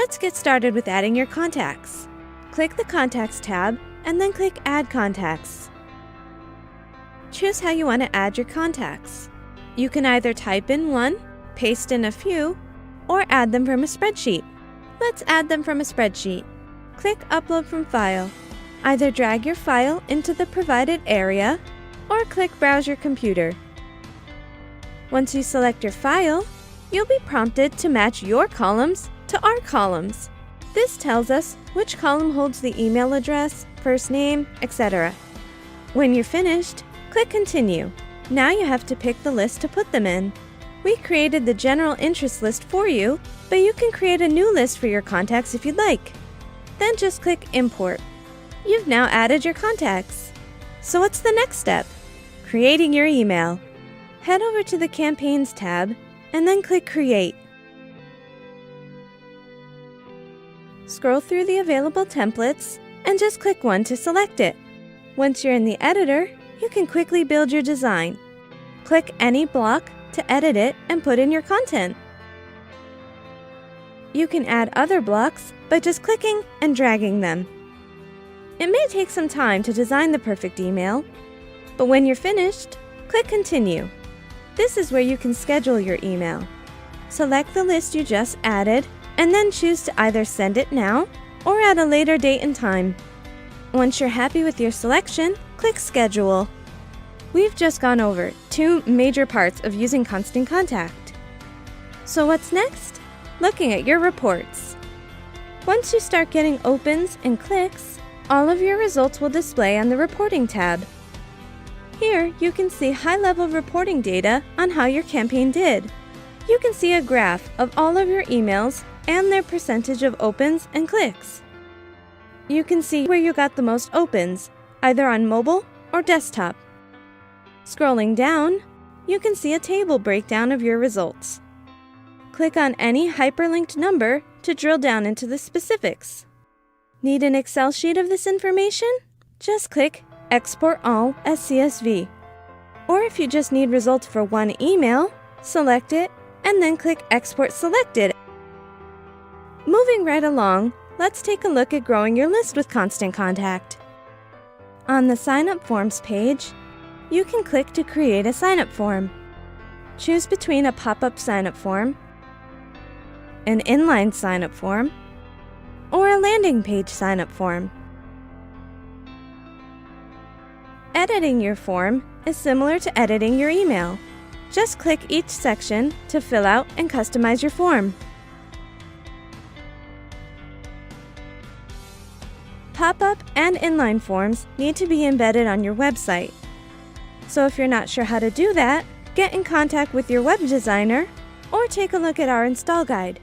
Let's get started with adding your contacts. Click the Contacts tab and then click Add Contacts. Choose how you want to add your contacts. You can either type in one, paste in a few, or add them from a spreadsheet. Let's add them from a spreadsheet. Click Upload from File. Either drag your file into the provided area or click Browse your computer. Once you select your file, you'll be prompted to match your columns to our columns. This tells us which column holds the email address, first name, etc. When you're finished, click Continue. Now you have to pick the list to put them in. We created the general interest list for you, but you can create a new list for your contacts if you'd like. Then just click Import. You've now added your contacts. So what's the next step? Creating your email. Head over to the Campaigns tab and then click Create. Scroll through the available templates and just click one to select it. Once you're in the editor, you can quickly build your design. Click any block to edit it and put in your content. You can add other blocks by just clicking and dragging them. It may take some time to design the perfect email, but when you're finished, click Continue. This is where you can schedule your email. Select the list you just added and then choose to either send it now or at a later date and time. Once you're happy with your selection, click Schedule. We've just gone over two major parts of using Constant Contact. So what's next? Looking at your reports. Once you start getting opens and clicks, all of your results will display on the Reporting tab. Here, you can see high-level reporting data on how your campaign did. You can see a graph of all of your emails and their percentage of opens and clicks. You can see where you got the most opens, either on mobile or desktop. Scrolling down, you can see a table breakdown of your results. Click on any hyperlinked number to drill down into the specifics. Need an Excel sheet of this information? Just click Export All as CSV. Or if you just need results for one email, select it and then click Export Selected. Moving right along, let's take a look at growing your list with Constant Contact. On the Sign Up Forms page, you can click to create a sign-up form. Choose between a pop-up sign-up form, an inline sign-up form, or a landing page sign-up form. Editing your form is similar to editing your email. Just click each section to fill out and customize your form. Pop-up and inline forms need to be embedded on your website. So if you're not sure how to do that, get in contact with your web designer or take a look at our install guide.